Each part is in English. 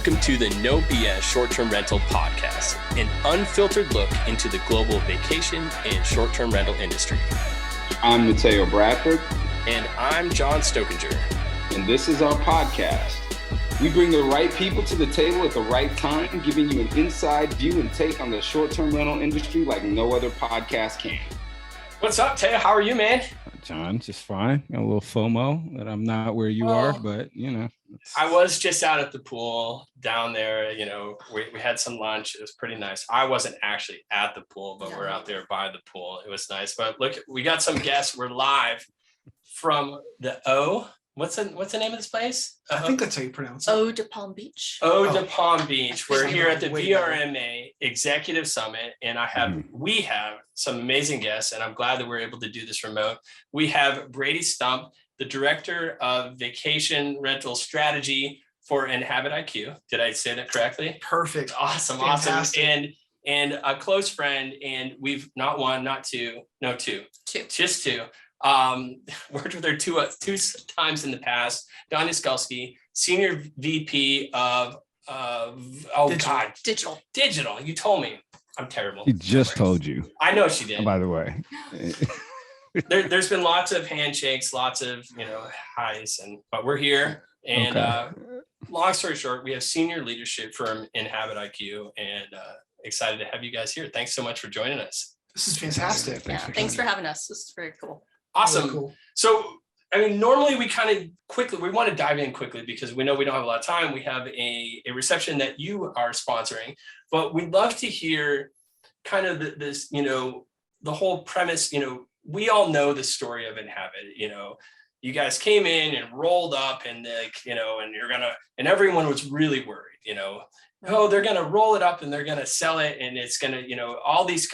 Welcome to the No BS Short-Term Rental Podcast, an unfiltered look into the global vacation and short-term rental industry. I'm Mateo Bradford. And I'm John Stokinger. And this is our podcast. We bring the right people to the table at the right time, giving you an inside view and take on the short-term rental industry like no other podcast can. What's up, Teo? How are you, man? John, just fine. Got a little FOMO that I'm not where you are, but you know. I was just out at the pool down there. You know, we had some lunch. It was pretty nice. I wasn't actually at the pool, but we're out there by the pool. It was nice. But look, we got some guests. We're live from the O. What's the name of this place? I think that's how you pronounce it. Ode to Palm Beach. Ode to Palm Beach. We're here at the VRMA Executive Summit, and we have some amazing guests, and I'm glad that we're able to do this remote. We have Brady Stump, the Director of Vacation Rental Strategy for Inhabit IQ. Did I say that correctly? Perfect. Awesome. Fantastic. Awesome. And a close friend, and we've not one, not two, no, two. Just two. Worked with her two times in the past. Dawn Yeskulsky, Senior VP of Digital. You told me. I'm terrible. He just told you. I know she did. By the way. There's been lots of handshakes, lots of highs, but we're here. And long story short, we have senior leadership from Inhabit IQ, and excited to have you guys here. Thanks so much for joining us. This is fantastic. Thanks for having us. This is very cool. Awesome. Really cool. So, normally we want to dive in quickly because we know we don't have a lot of time. We have a reception that you are sponsoring, but we'd love to hear kind of this, the whole premise. We all know the story of Inhabit. You guys came in and rolled up and and everyone was really worried, oh, they're going to roll it up and they're going to sell it. And it's going to, all these,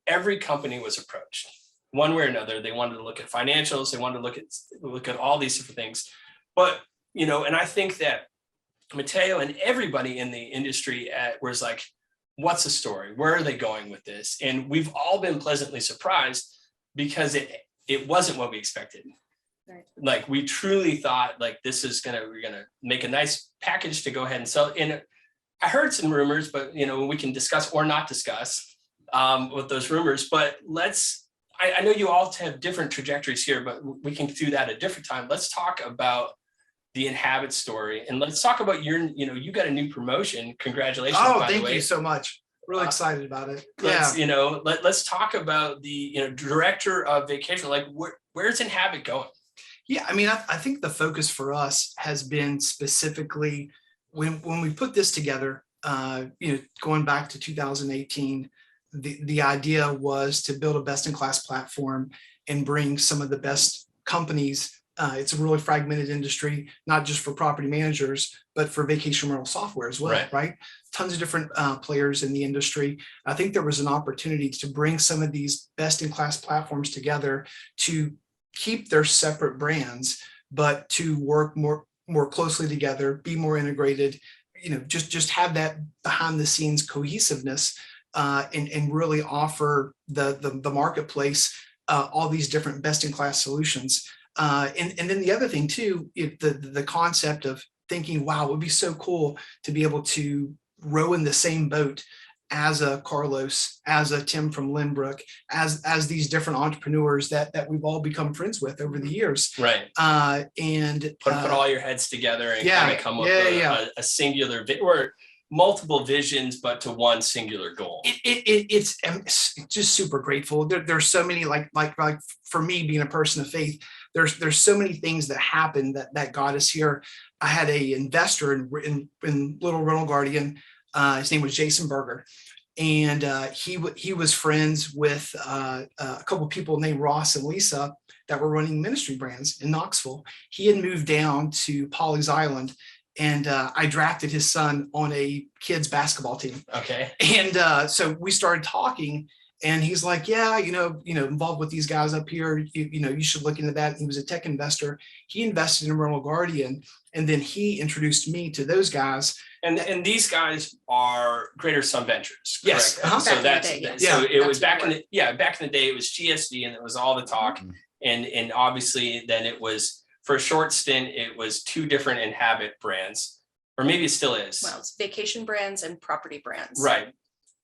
every company was approached one way or another. They wanted to look at financials. They wanted to look at all these different things. But, and I think that Mateo and everybody in the industry was like, what's the story? Where are they going with this? And we've all been pleasantly surprised because it wasn't what we expected. Right. Like we truly thought like we're going to make a nice package to go ahead and sell. And I heard some rumors, but we can discuss or not discuss with those rumors, but I know you all have different trajectories here, but we can do that at a different time. Let's talk about the Inhabit story, and let's talk about you got a new promotion. Congratulations! Oh, by thank the way. You so much. Really excited about it. Let's talk about the Director of Vacation. Like, where's Inhabit going? Yeah, I think the focus for us has been specifically when we put this together. Going back to 2018. The idea was to build a best-in-class platform and bring some of the best companies. It's a really fragmented industry, not just for property managers, but for vacation rental software as well, right? Tons of different players in the industry. I think there was an opportunity to bring some of these best-in-class platforms together to keep their separate brands, but to work more closely together, be more integrated, just have that behind-the-scenes cohesiveness. And really offer the marketplace all these different best-in-class solutions. And then the other thing too, the concept of thinking, wow, it would be so cool to be able to row in the same boat as a Carlos, as a Tim from Lynbrook, as these different entrepreneurs that we've all become friends with over the years. Right. And put all your heads together and kind of come up with a singular or multiple visions, but to one singular goal. It's just super grateful. There's so many like for me being a person of faith, there's so many things that happened that got us here. I had a investor in Little Rental Guardian. His name was Jason Berger, and he was friends with a couple of people named Ross and Lisa that were running ministry brands in Knoxville. He had moved down to Pawleys Island. And I drafted his son on a kids basketball team. Okay. And so we started talking, and he's like, yeah, involved with these guys up here, you should look into that. He was a tech investor. He invested in Rental Guardian, and then he introduced me to those guys. And these guys are Greater Sun Ventures. Yes. Uh-huh. So it was back in the day, it was GSD, and it was all the talk. Mm-hmm. And obviously then it was, for a short stint, it was two different Inhabit brands. or maybe it still is. Well, it's vacation brands and property brands. Right.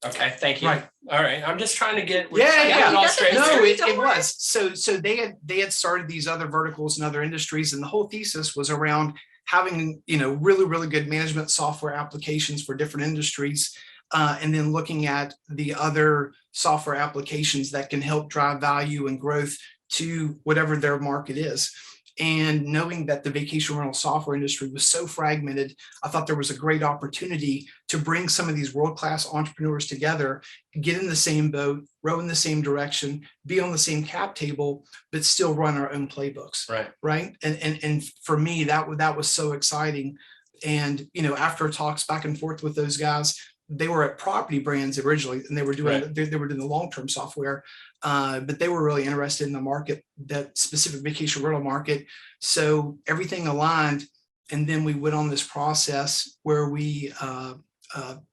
Okay, thank you. Right. All right, I'm just trying to get. Yeah, trying to yeah, get it all yeah. straight. No, Sorry, it don't worry. was. So they had started these other verticals and other industries, and the whole thesis was around having, really, really good management software applications for different industries. And then looking at the other software applications that can help drive value and growth to whatever their market is. And knowing that the vacation rental software industry was so fragmented, I thought there was a great opportunity to bring some of these world-class entrepreneurs together, get in the same boat, row in the same direction, be on the same cap table, but still run our own playbooks. Right. And for me, that was so exciting. And, after talks back and forth with those guys, they were at Property Brands originally, and they were doing they were doing the long-term software, but they were really interested in the market, that specific vacation rental market. So everything aligned, and then we went on this process where we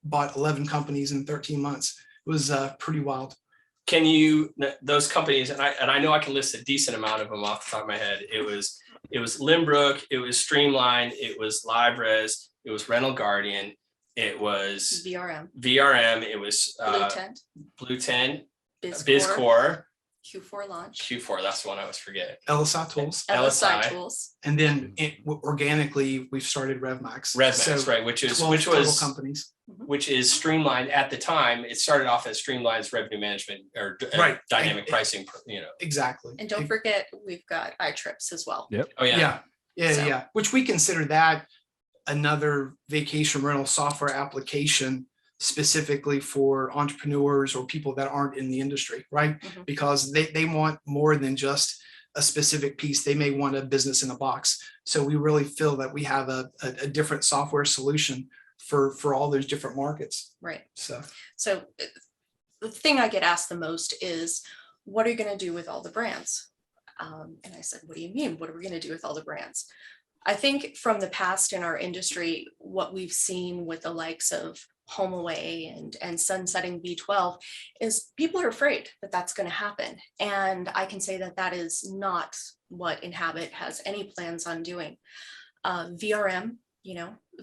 bought 11 companies in 13 months. It was pretty wild. Can you, those companies, and I know I can list a decent amount of them off the top of my head. It was Limbrook, it was Streamline, it was LiveRes, it was Rental Guardian. It was VRM. It was Blue Tent, BizCore, Q4 Launch, Q4. That's the one I always forget. LSI Tools. LSI Tools, And then organically we've started RevMax. Right, which was companies, which is Streamline at the time. It started off as Streamline's revenue management or dynamic pricing. Exactly. and don't forget we've got iTrips as well. Yep. Oh yeah. Yeah. Which we consider that another vacation rental software application specifically for entrepreneurs or people that aren't in the industry, right? Mhm. Because they want more than just a specific piece. They may want a business in a box. So we really feel that we have a different software solution for all those different markets. Right. So The thing I get asked the most is, what are you going to do with all the brands? And I said, what do you mean? What are we going to do with all the brands? I think from the past in our industry, what we've seen with the likes of HomeAway and sunsetting V12 is people are afraid that that's going to happen. And I can say that that is not what Inhabit has any plans on doing. VRM,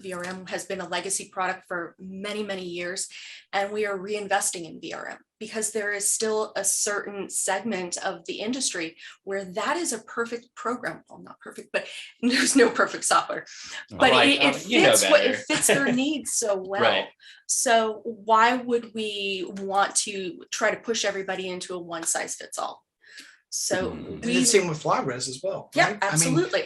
VRM has been a legacy product for many, many years, and we are reinvesting in VRM because there is still a certain segment of the industry where that is a perfect program. Well, not perfect, but there's no perfect software, but it fits their needs so well. Right. So why would we want to try to push everybody into a one size fits all? So and the same with LiveRes as well. Yeah, right? absolutely.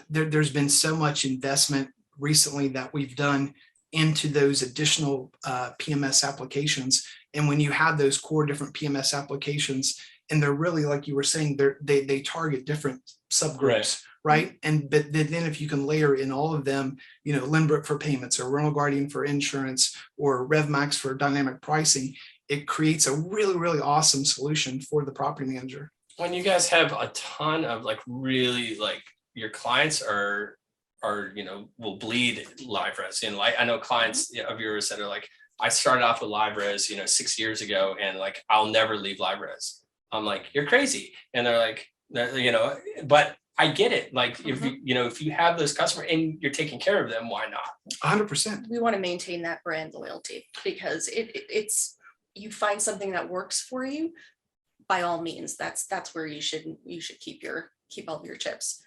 There's been so much investment recently that we've done into those additional PMS applications. And when you have those core different PMS applications, and they're really, like you were saying, they target different subgroups, right? But then if you can layer in all of them, Limbrook for payments, or Rental Guardian for insurance, or RevMax for dynamic pricing, it creates a really, really awesome solution for the property manager. When you guys have a ton of your clients will bleed LiveRes. I know clients of yours that are like, I started off with LiveRes, 6 years ago, and I'll never leave LiveRes. I'm like, you're crazy. And they're like, but I get it. If you have those customers and you're taking care of them, why not? 100%. We want to maintain that brand loyalty because it's you find something that works for you, by all means, that's where you should keep all of your chips.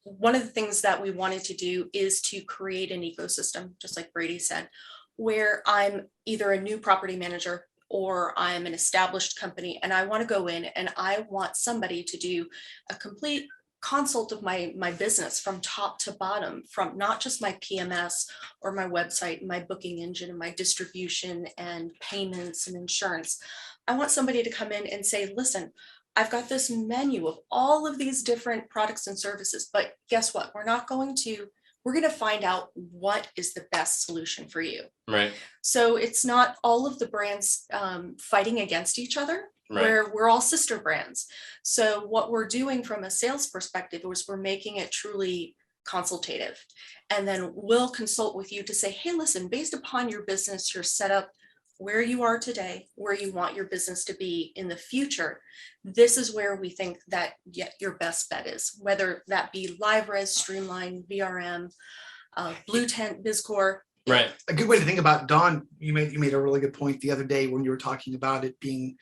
One of the things that we wanted to do is to create an ecosystem, just like Brady said, where I'm either a new property manager or I'm an established company and I want to go in and I want somebody to do a complete consult of my business from top to bottom, from not just my PMS or my website, and my booking engine and my distribution and payments and insurance. I want somebody to come in and say, listen, I've got this menu of all of these different products and services, but guess what? We're going to find out what is the best solution for you. Right. So it's not all of the brands fighting against each other. Where we're all sister brands. So what we're doing from a sales perspective is we're making it truly consultative. And then we'll consult with you to say, hey, listen, based upon your business, your setup, where you are today, where you want your business to be in the future, this is where we think that your best bet is, whether that be LiveRes, Streamline, VRM. Blue Tent, BizCore. Right. A good way to think about, Dawn, you made a really good point the other day when you were talking about it being,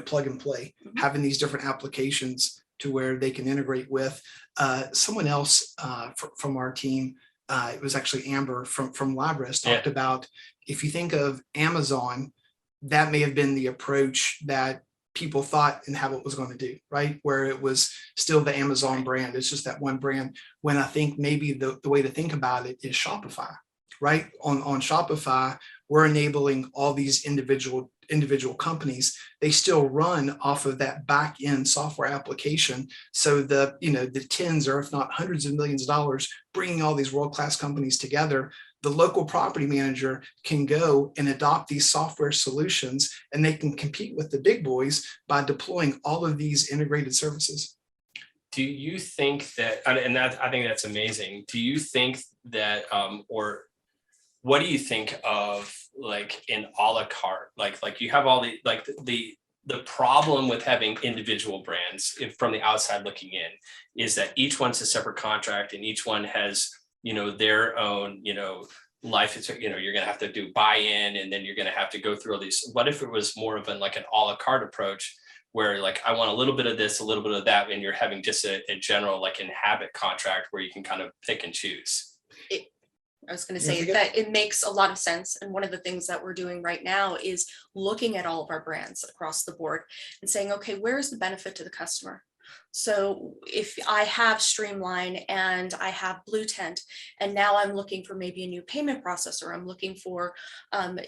plug and play, having these different applications to where they can integrate with. Someone else from our team, it was actually Amber from Labris, talked about, if you think of Amazon, that may have been the approach that people thought Inhabit was going to do, right? Where it was still the Amazon brand. It's just that one brand. When I think maybe the way to think about it is Shopify, right? On Shopify, we're enabling all these individual companies. They still run off of that back end software application. So the tens or if not hundreds of millions of dollars, bringing all these world-class companies together, the local property manager can go and adopt these software solutions, and they can compete with the big boys by deploying all of these integrated services. Do you think that, and that, I think that's amazing. Do you think that, or what do you think of like an a la carte? Like you have all the problem with having individual brands from the outside looking in is that each one's a separate contract and each one has, their own, life. It's, you're going to have to do buy-in and then you're going to have to go through all these. What if it was more of like an a la carte approach where like, I want a little bit of this, a little bit of that, and you're having just a general like Inhabit contract where you can kind of pick and choose? I was going to say that it makes a lot of sense. And one of the things that we're doing right now is looking at all of our brands across the board and saying, okay, where is the benefit to the customer? So if I have Streamline and I have Blue Tent, and now I'm looking for maybe a new payment processor, I'm looking for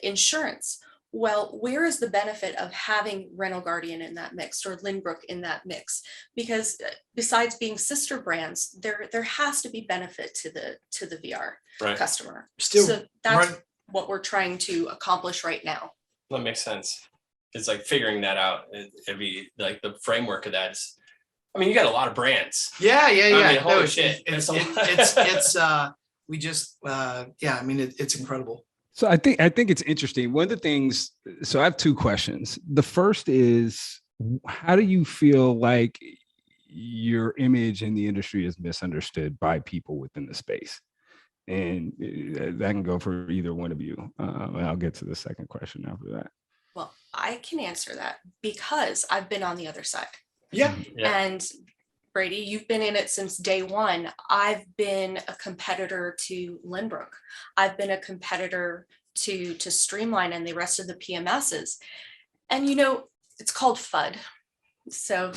insurance. Well, where is the benefit of having Rental Guardian in that mix or Lynbrook in that mix? Because besides being sister brands, there has to be benefit to the VR customer. So that's what we're trying to accomplish right now. That makes sense. It's like figuring that out. It'd be like the framework of that is, I mean, you got a lot of brands. Yeah. I mean, holy shit. It's incredible. So I think it's interesting. One of the things, so I have two questions. The first is, how do you feel like your image in the industry is misunderstood by people within the space? And that can go for either one of you. And I'll get to the second question after that. Well, I can answer that because I've been on the other side. Yeah. And Brady, you've been in it since day one. I've been a competitor to Lynbrook. I've been a competitor to Streamline and the rest of the PMSs. And it's called FUD. So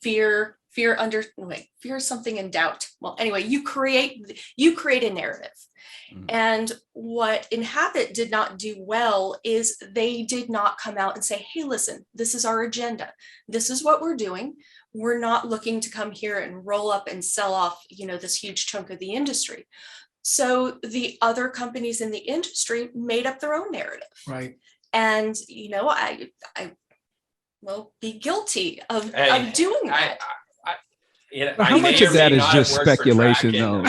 fear is something in doubt. Well, anyway, you create a narrative. Mm-hmm. And what Inhabit did not do well is they did not come out and say, hey, listen, this is our agenda. This is what we're doing. We're not looking to come here and roll up and sell off, this huge chunk of the industry. So the other companies in the industry made up their own narrative. Right. And, I will be guilty of doing that. How much of that is just speculation, though?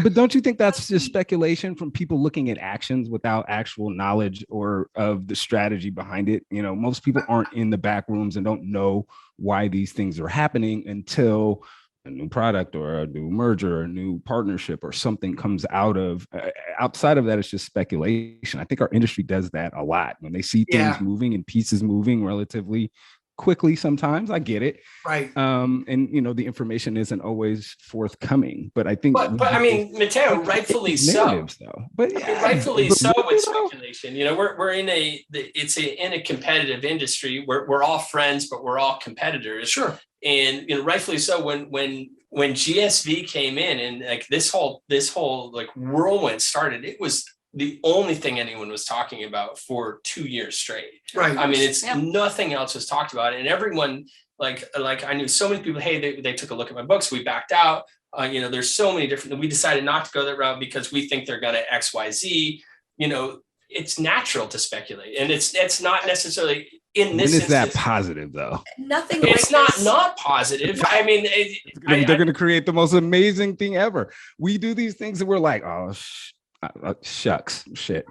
But don't you think that's just speculation from people looking at actions without actual knowledge or of the strategy behind it? Most people aren't in the back rooms and don't know why these things are happening until a new product or a new merger or a new partnership or something comes out of. Outside of that, it's just speculation. I think our industry does that a lot when they see things moving and pieces moving relatively quickly. Sometimes I get it. Right. And the information isn't always forthcoming, but I think, but I mean, Matteo, rightfully so, though. But rightfully so with speculation, we're in a competitive industry. We're all friends, but we're all competitors. Sure. And, rightfully so when GSV came in and like this whole like whirlwind started, it was the only thing anyone was talking about for 2 years straight. Right. I mean, it's nothing else was talked about. And everyone, like I knew so many people, hey, they took a look at my books. We backed out. There's so many different, we decided not to go that route because we think they're going to XYZ. It's natural to speculate. And it's not necessarily in this instance. Is that positive though? Nothing. It's not positive. I mean, they're going to create the most amazing thing ever. We do these things and we're like, oh, shucks, shit.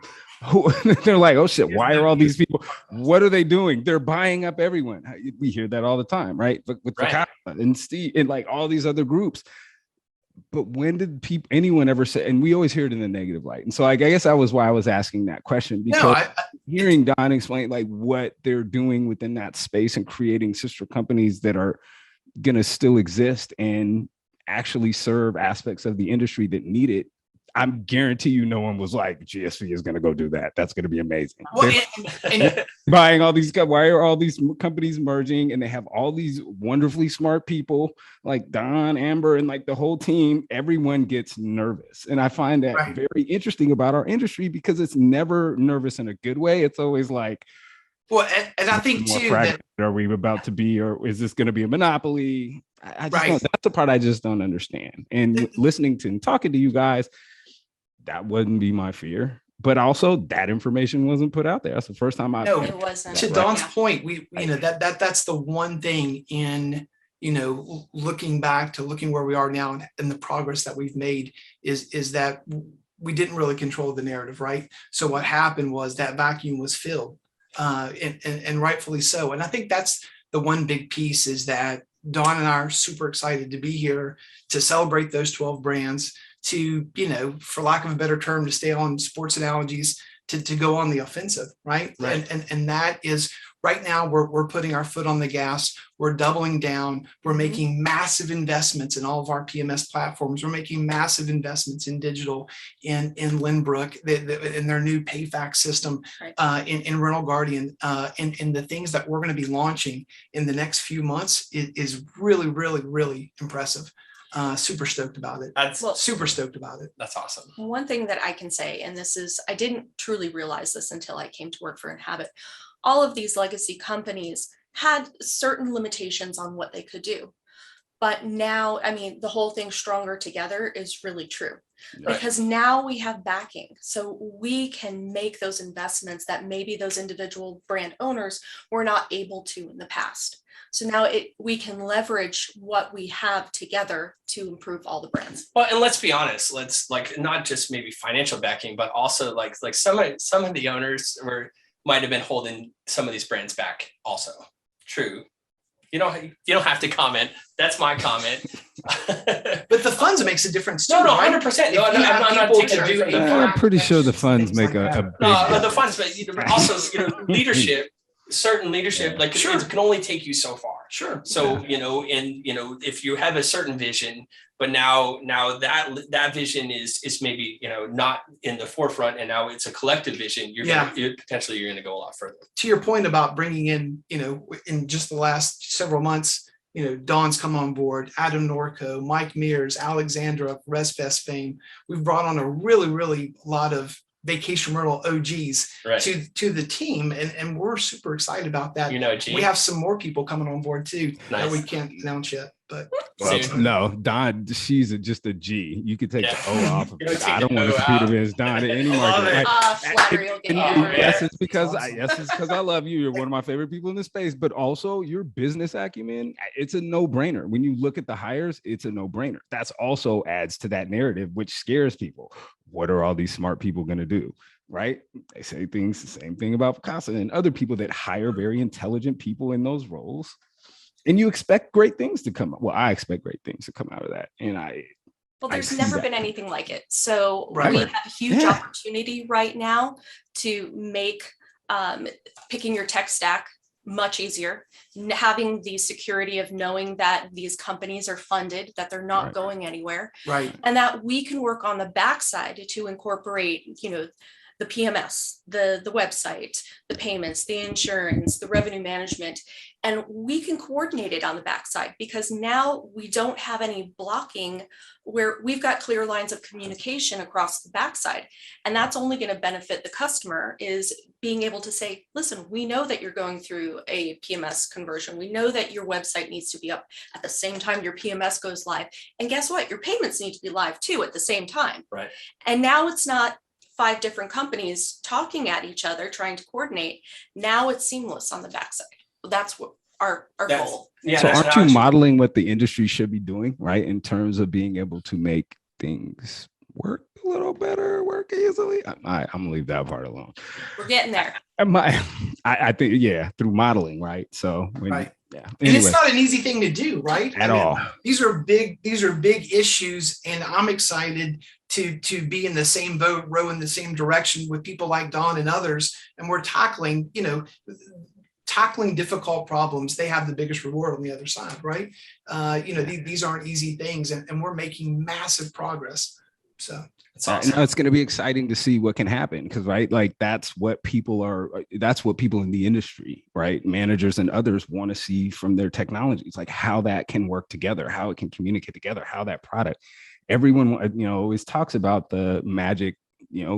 They're like, oh shit, why are all these people, what are they doing? They're buying up everyone. We hear that all the time, right? With Vakata and Steve and like all these other groups. But when did anyone ever say, and we always hear it in the negative light. And so I guess that was why I was asking that question, because hearing Don explain like what they're doing within that space and creating sister companies that are going to still exist and actually serve aspects of the industry that need it. I guarantee you no one was like, GSV is going to go do that. That's going to be amazing. Well, Buying all these, why are all these companies merging? And they have all these wonderfully smart people like Don, Amber, and like the whole team. Everyone gets nervous. And I find that very interesting about our industry, because it's never nervous in a good way. It's always like, well, and I think too, that are we about to be, or is this going to be a monopoly? I just don't, that's the part I just don't understand. And listening to and talking to you guys, that wouldn't be my fear, but also that information wasn't put out there. That's the first time I. No, it wasn't. To Don's point, that's the one thing in, looking back to looking where we are now and the progress that we've made is that we didn't really control the narrative, right? So what happened was that vacuum was filled, and rightfully so. And I think that's the one big piece, is that Don and I are super excited to be here to celebrate those 12 brands, to, for lack of a better term, to stay on sports analogies, to go on the offensive, right? And that is, right now we're putting our foot on the gas. We're doubling down. We're making massive investments in all of our PMS platforms. We're making massive investments in digital, in Lynbrook, in their new PayFac system, in Rental Guardian, and the things that we're going to be launching in the next few months is really, really, really impressive. Super stoked about it. Super stoked about it. That's awesome. One thing that I can say, and this is, I didn't truly realize this until I came to work for Inhabit. All of these legacy companies had certain limitations on what they could do. But now, the whole thing stronger together is really true, because now we have backing. So we can make those investments that maybe those individual brand owners were not able to in the past. So now we can leverage what we have together to improve all the brands. Well, and let's be honest, let's not just maybe financial backing, but also like some of the owners might have been holding some of these brands back also. True. You don't have to comment. That's my comment. But the funds makes a difference too. No, 100%. No, I'm not taking it. I'm pretty sure the funds make a big the funds, but also leadership. Certain leadership, it can only take you so far. Sure. So, if you have a certain vision, but now that vision is maybe, not in the forefront, and now it's a collective vision, you're going to go a lot further. To your point about bringing in, in just the last several months, Don's come on board, Adam Norco, Mike Mears, Alexandra, ResFest fame. We've brought on a really, really lot of vacation rental OGs to the team, and we're super excited about that. We have some more people coming on board too that we can't announce yet. But no, Don, she's just a G. You could take the O off of it. I don't want to compete against Don in any market. Yes, it's because I love you. You're one of my favorite people in this space, but also your business acumen. It's a no-brainer. When you look at the hires, it's a no-brainer. That's also adds to that narrative, which scares people. What are all these smart people going to do? Right? They say the same thing about Picasso and other people that hire very intelligent people in those roles. And you expect great things to come. Well, I expect great things to come out of that. And there's never been anything like it. So we have a huge opportunity right now to make picking your tech stack much easier, having the security of knowing that these companies are funded, that they're not going anywhere, and that we can work on the backside to incorporate, the PMS, the website, the payments, the insurance, the revenue management, and we can coordinate it on the backside, because now we don't have any blocking, where we've got clear lines of communication across the backside. And that's only going to benefit the customer, is being able to say, listen, we know that you're going through a PMS conversion. We know that your website needs to be up at the same time your PMS goes live. And guess what? Your payments need to be live too at the same time. Right. And now it's not 5 different companies talking at each other, trying to coordinate. Now it's seamless on the backside. That's what our goal. Yeah, so aren't you modeling what the industry should be doing, right? In terms of being able to make things work a little better, work easily. I'm gonna leave that part alone. We're getting there. I think, through modeling, right? So Yeah. And Anyway, it's not an easy thing to do, right? At all. These are big issues, and I'm excited to be in the same boat, row in the same direction with people like Don and others. And we're tackling difficult problems. They have the biggest reward on the other side, right? These aren't easy things, and we're making massive progress. So it's awesome. It's going to be exciting to see what can happen, because like that's what people in the industry, right, managers and others want to see from their technologies, like how that can work together, how it can communicate together, how that product, everyone always talks about the magic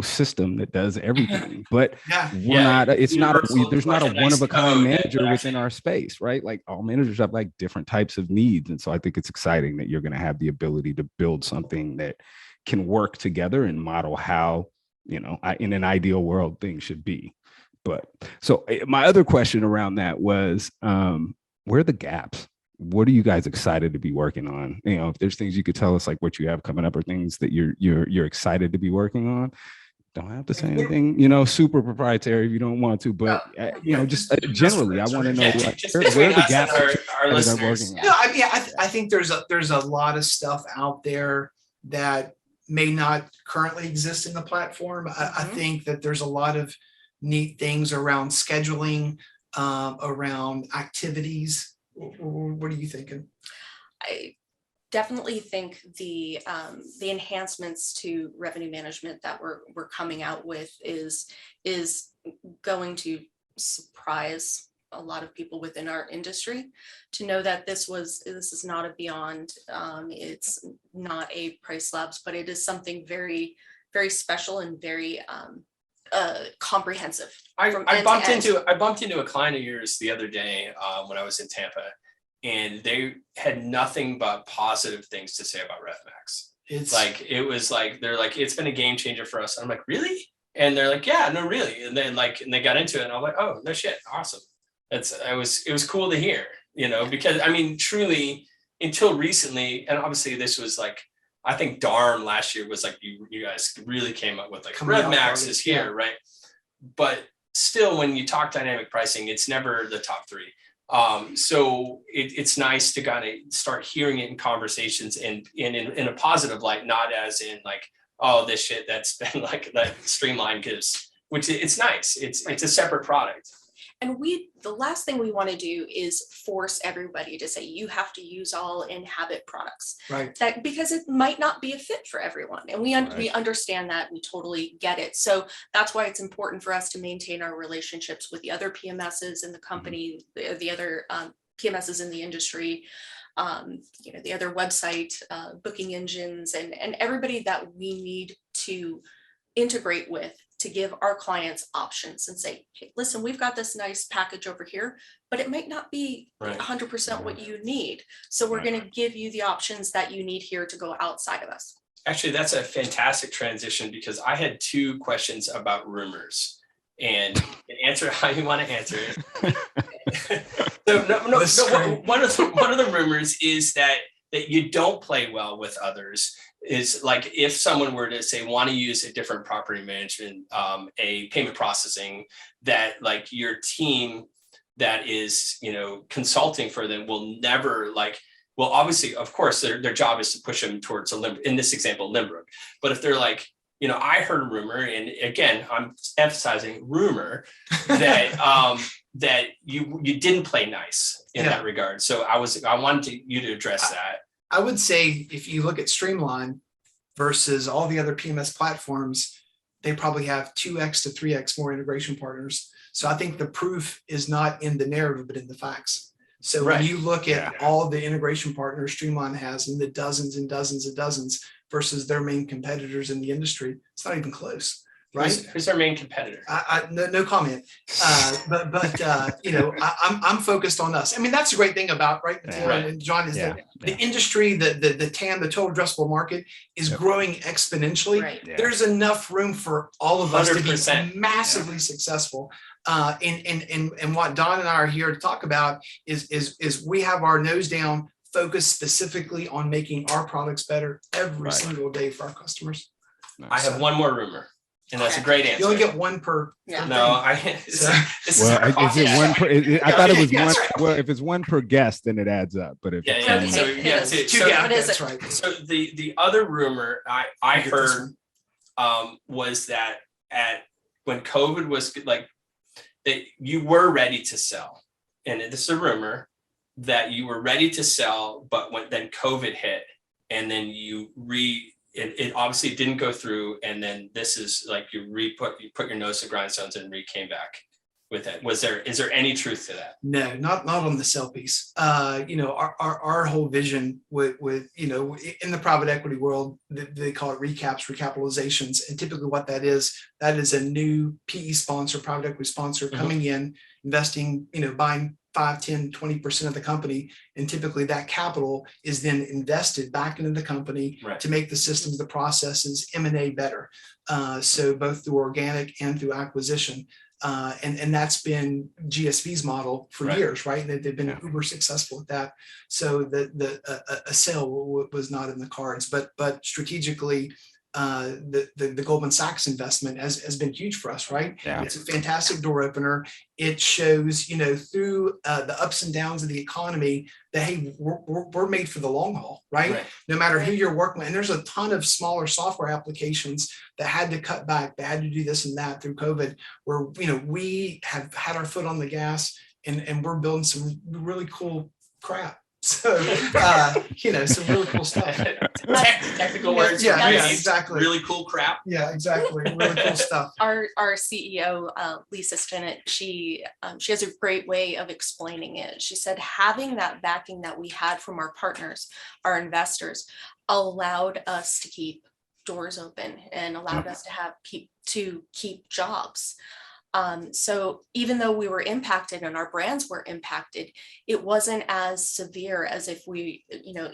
system that does everything, but there's not a one-of-a-kind manager within our space, right? Like all managers have like different types of needs, and so I think it's exciting that you're going to have the ability to build something that can work together and model how, in an ideal world, things should be. But so my other question around that was, where are the gaps? What are you guys excited to be working on? If there's things you could tell us, like what you have coming up or things that you're excited to be working on. Don't have to say anything, super proprietary if you don't want to, but just generally, I want to know where the gaps are listeners. No, I think there's a lot of stuff out there that may not currently exist in the platform. I think that there's a lot of neat things around scheduling, around activities. What are you thinking? I definitely think the enhancements to revenue management that we're coming out with is going to surprise a lot of people within our industry to know that this is not a beyond, it's not a Price Labs, but it is something very, very special and very comprehensive. I bumped into a client of yours the other day when I was in Tampa, and they had nothing but positive things to say about RefMax. They're like, it's been a game changer for us. I'm like, really? And they're like, yeah, no, really. And then and they got into it, and I'm like, oh, no shit, awesome. It was cool to hear, because truly until recently, and obviously this was like, I think DARM last year was like, you guys really came up with like RefMax is here, right? But still, when you talk dynamic pricing, it's never the top three. So it's nice to kind of start hearing it in conversations and in a positive light, not as in like, oh, this shit that's been like that Streamline gives, which it's nice. It's a separate product. And the last thing we want to do is force everybody to say you have to use all Inhabit products, right? That because it might not be a fit for everyone, and we understand that, we totally get it. So that's why it's important for us to maintain our relationships with the other PMSs in the company, the other PMSs in the industry, the other website booking engines, and everybody that we need to integrate with, to give our clients options and say, hey, listen, we've got this nice package over here, but it might not be 100% what you need. So we're going to give you the options that you need here to go outside of us. Actually, that's a fantastic transition, because I had two questions about rumors, and answer how you want to answer it. One of the rumors is that you don't play well with others. Is like, if someone were to say want to use a different property management, a payment processing, that like your team that is consulting for them will never obviously, of course, their job is to push them towards in this example, Limbrook. But if they're like, I heard a rumor, and again, I'm emphasizing rumor, that that you didn't play nice in that regard. So I wanted you to address that. I would say if you look at Streamline versus all the other PMS platforms, they probably have 2x to 3x more integration partners. So I think the proof is not in the narrative, but in the facts. So when you look at all the integration partners Streamline has, and the dozens and dozens and dozens versus their main competitors in the industry, it's not even close. Right? Who's our main competitor? No comment. But I'm focused on us. I mean, that's the great thing about Mateo and John is that the industry, the TAM, the total addressable market is growing exponentially. Right. Yeah. There's enough room for all of us 100%. To be massively successful. And what Don and I are here to talk about is we have our nose down, focused specifically on making our products better every single day for our customers. I have one more rumor. And that's a great answer. You only get one per. Yeah. No, is it one per? I thought it was one. Well, if it's one per guest, then it adds up. But if That's right. So the other rumor I heard was that when COVID was like that you were ready to sell, and this is a rumor that you were ready to sell, but then COVID hit, and then it obviously didn't go through, and then this is like you put your nose to grindstones and came back with it. Is there any truth to that? No, not on the sell piece. Our whole vision with in the private equity world, they call it recapitalizations, and typically what that is a new PE sponsor, private equity sponsor coming in, investing, buying 5, 10, 20% of the company. And typically that capital is then invested back into the company to make the systems, the processes, M&A better. So both through organic and through acquisition. And that's been GSV's model for years, right? And they've been uber successful at that. So a sale was not in the cards, but strategically, the Goldman Sachs investment has been huge for us, right? Yeah. It's a fantastic door opener. It shows, through the ups and downs of the economy that, hey, we're made for the long haul, right? No matter who you're working with. And there's a ton of smaller software applications that had to cut back, that had to do this and that through COVID, where, we have had our foot on the gas and we're building some really cool crap. So, some really cool stuff. Technical words. Yeah, exactly. Really cool crap. Yeah, exactly. Really cool stuff. Our CEO, Lisa Stinnett, she has a great way of explaining it. She said having that backing that we had from our partners, our investors, allowed us to keep doors open and allowed us to keep jobs. So even though we were impacted and our brands were impacted, it wasn't as severe as if we,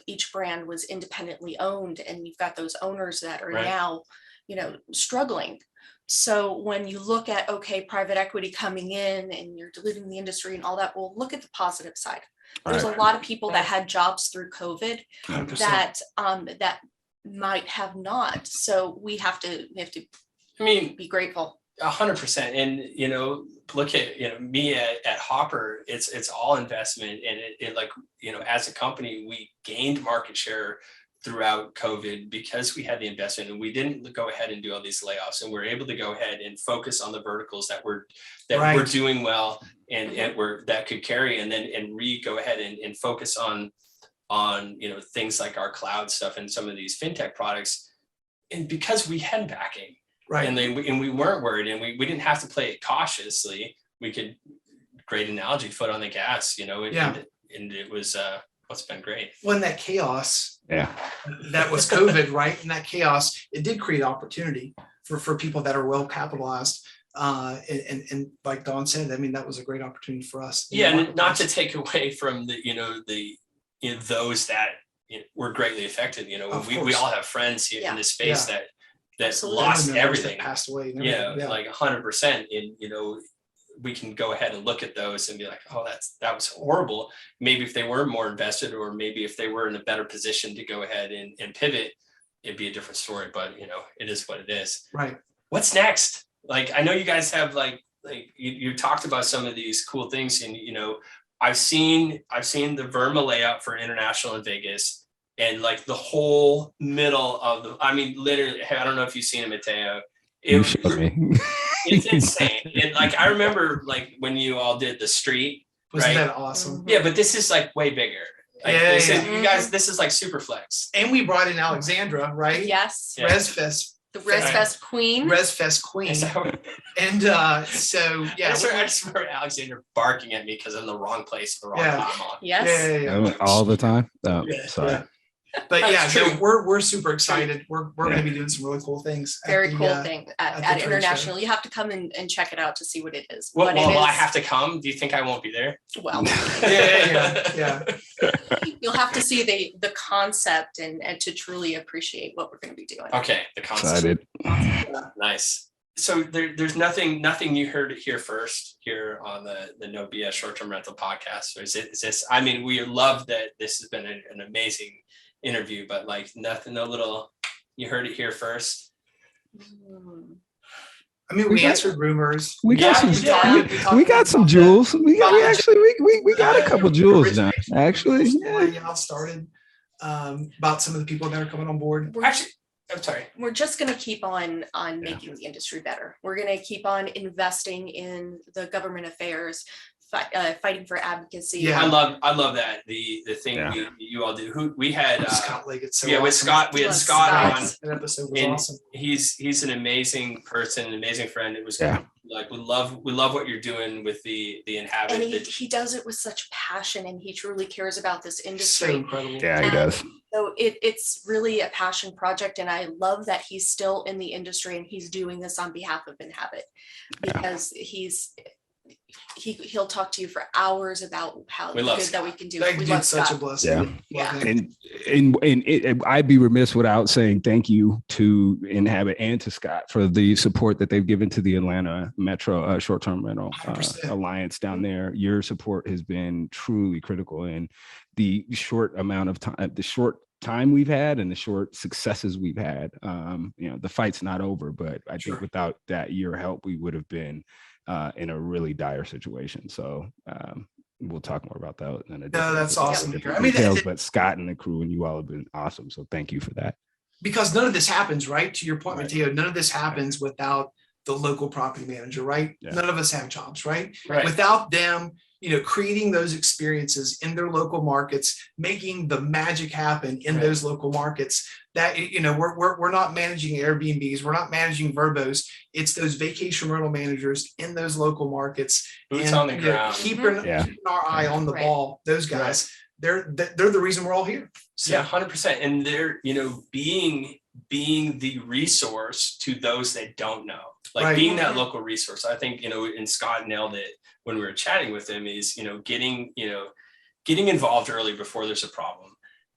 each brand was independently owned and you've got those owners that are now, struggling. So when you look at, private equity coming in and you're diluting the industry and all that, well, look at the positive side. There's a lot of people that had jobs through COVID 100%. that might have not. So we have to be grateful. 100%. And, look at, me at Hopper, it's all investment. And it as a company, we gained market share throughout COVID because we had the investment and we didn't go ahead and do all these layoffs, and we're able to go ahead and focus on the verticals that we're doing well and that could carry, and then go ahead and focus on things like our cloud stuff and some of these fintech products. And because we had backing. Right. And we weren't worried, and we didn't have to play it cautiously. We could, great analogy, foot on the gas, and it was what's been great. When that chaos, that was COVID, right? And that chaos, it did create opportunity for people that are well capitalized. And like Dawn said, that was a great opportunity for us. Yeah, and not to take away from those that were greatly affected. We all have friends here in this space that lost everything, passed away. Like 100%. And we can go ahead and look at those and be like, oh, that was horrible. Maybe if they were more invested, or maybe if they were in a better position to go ahead and pivot, it'd be a different story. But it is what it is. Right. What's next? Like, I know you guys have like you talked about some of these cool things, and I've seen the VRMA layout for international in Vegas. And like the whole middle of literally, I don't know if you've seen it, Mateo. It's insane. And like, I remember like when you all did the street, wasn't that awesome? Yeah, but this is like way bigger. Like, you guys, this is like super flex. And we brought in Alexandra, right? Yes. ResFest. The ResFest Queen. ResFest Queen. And I just remember Alexander barking at me because I'm in the wrong place at the wrong time on. Yes. Yeah. All the time. Oh, sorry. Yeah. But so we're super excited. We're going to be doing some really cool things. Very cool thing at International. You have to come and check it out to see what it is. Will I have to come? Do you think I won't be there? Well, yeah. You'll have to see the concept and to truly appreciate what we're going to be doing. Okay, the concept. Excited. Nice. So there's nothing you heard it here first here on the No BS Short-Term Rental podcast. Or is this? We love that this has been an amazing interview, but like nothing, no little, you heard it here first. I mean, we answered rumors. We got some jewels. We got a couple jewels now. Actually, yeah. Started about some of the people that are coming on board. I'm sorry. We're just going to keep on making the industry better. We're going to keep on investing in the government affairs, fighting for advocacy. Yeah, I love that. The thing you all do. We had Scott Leggett. With Scott. We had Scott on. That episode was awesome. He's an amazing person, an amazing friend. It was like we love what you're doing with the Inhabit. And he does it with such passion, and he truly cares about this industry. So incredible. Yeah, he does. So it's really a passion project, and I love that he's still in the industry and he's doing this on behalf of Inhabit, because he'll talk to you for hours about how good that we can do. We love such a blessing. Yeah. And I'd be remiss without saying thank you to Inhabit and to Scott for the support that they've given to the Atlanta Metro Short-Term Rental Alliance down there. Your support has been truly critical in the short amount of time, time we've had and the short successes we've had. The fight's not over, but I think without your help, we would have been in a really dire situation. So we'll talk more about that. That's awesome. But Scott and the crew and you all have been awesome. So thank you for that. Because none of this happens, right? To your point, Mateo, none of this happens without the local property manager, right? Yeah. None of us have jobs, right? Without them, creating those experiences in their local markets, making the magic happen in those local markets. That we're not managing Airbnbs, we're not managing Verbos. It's those vacation rental managers in those local markets, boots on the ground, keeping our eye on the ball. Those guys, they're the reason we're all here. So. 100%, and they're being the resource to those that don't know, being that local resource. I think and Scott nailed it when we were chatting with him, is getting involved early before there's a problem,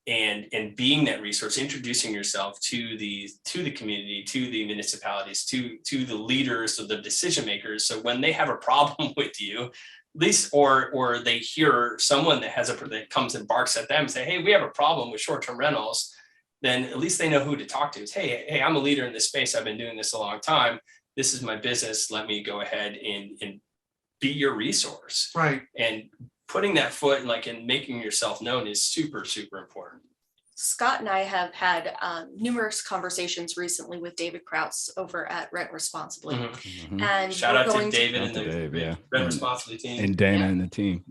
and being that resource, introducing yourself to the community, to the municipalities, to the leaders, of the decision makers. So when they have a problem with you, at least, or they hear someone that comes and barks at them and say, hey, we have a problem with short-term rentals, then at least they know who to talk to. It's, hey, I'm a leader in this space. I've been doing this a long time. This is my business. Let me go ahead and be your resource. Right. And putting that foot and making yourself known is super, super important. Scott and I have had numerous conversations recently with David Krause over at Rent Responsibly. Mm-hmm. And shout out to David and the Rent Responsibly team. And Dana and the team.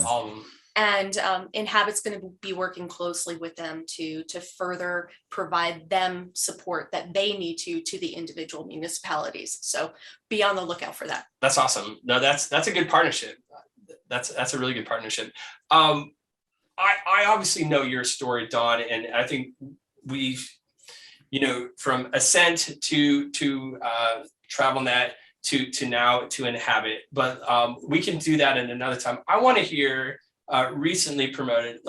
All of them. And Inhabit's going to be working closely with them to further provide them support that they need to the individual municipalities. So be on the lookout for that. That's awesome. No, that's a good partnership. That's a really good partnership. I obviously know your story, Dawn, and I think we've, from Ascent to TravelNet to now to Inhabit, but we can do that in another time. I want to hear recently promoted,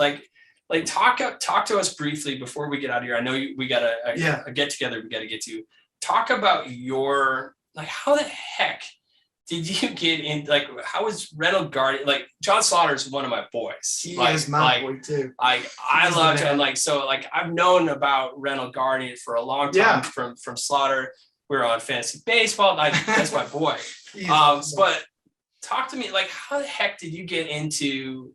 talk to us briefly before we get out of here. I know we got a get together we got to get to. Talk about your, how the heck did you get in, how was Rental Guardian? John Slaughter is one of my boys. He is my boy too. I love him. I've known about Rental Guardian for a long time from Slaughter. We're on fantasy baseball. That's my boy. Awesome. But talk to me, how the heck did you get into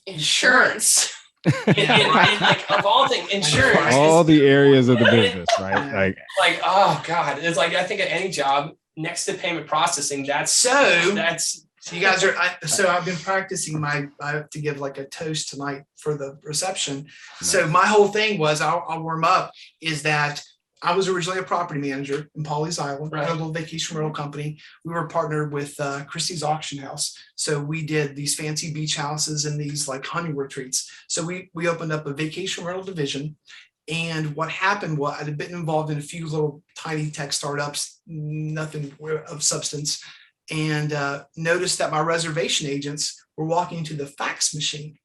insurance? Of all things, insurance. All the areas of the business, right? Oh God, it's I think at any job next to payment processing, that's you guys are. So I've been practicing I have to give a toast tonight for the reception. Nice. So my whole thing was I'll warm up is that I was originally a property manager in Pawleys Island, a little vacation rental company. We were partnered with Christie's Auction House. So we did these fancy beach houses and these hunting retreats. So we opened up a vacation rental division. And what happened was I'd been involved in a few little tiny tech startups, nothing of substance, and noticed that my reservation agents were walking to the fax machine.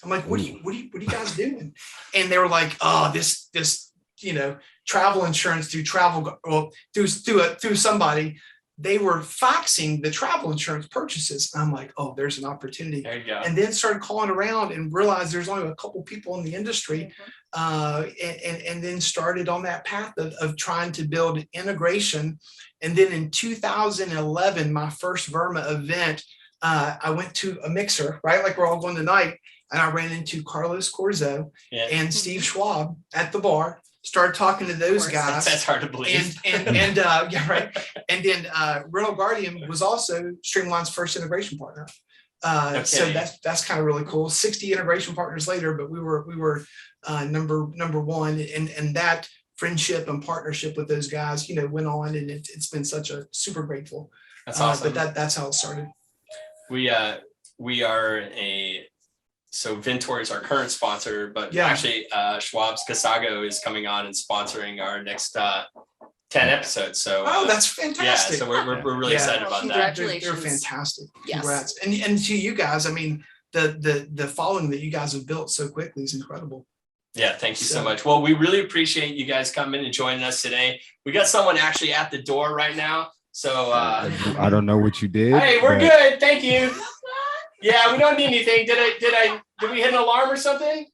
I'm like, what are you guys doing? And they were like, oh, this travel insurance through somebody. they were faxing the travel insurance purchases. And I'm like, oh, there's an opportunity. There you go. And then started calling around and realized there's only a couple people in the industry, and then started on that path of trying to build integration. And then in 2011, my first VRMA event, I went to a mixer, right? Like we're all going tonight. And I ran into Carlos Corzo and Steve Schwab at the bar. Started talking to those guys. That's hard to believe. And yeah, right. And then Renault Guardian was also Streamline's first integration partner. So that's kind of really cool. 60 integration partners later, but we were number one, and that friendship and partnership with those guys, went on, and it's been such a super grateful. That's awesome. But that's how it started. We are so Vintor is our current sponsor, but actually Schwab's Casago is coming on and sponsoring our next 10 episodes. So that's fantastic. Yeah, so we're really excited about that. Congratulations. They're fantastic. Yes. Congrats. And to you guys, I mean, the following that you guys have built so quickly is incredible. Yeah, thank you so much. Well, we really appreciate you guys coming and joining us today. We got someone actually at the door right now. So I don't know what you did. Hey, we're good. Thank you. Yeah, we don't need anything. Did we hit an alarm or something?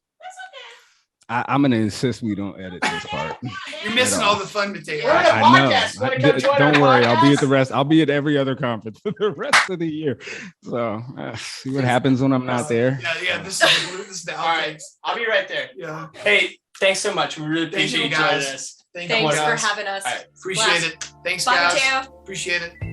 I'm gonna insist we don't edit this part. You're missing all the fun material. We're at a podcast. Don't worry, I'll be at the rest. I'll be at every other conference for the rest of the year. So see what happens when I'm not there. Yeah. This is the all right. I'll be right there. Yeah. Hey, thanks so much. We really appreciate you joining us. Thanks for having us. Appreciate it. Thanks, guys. Appreciate it.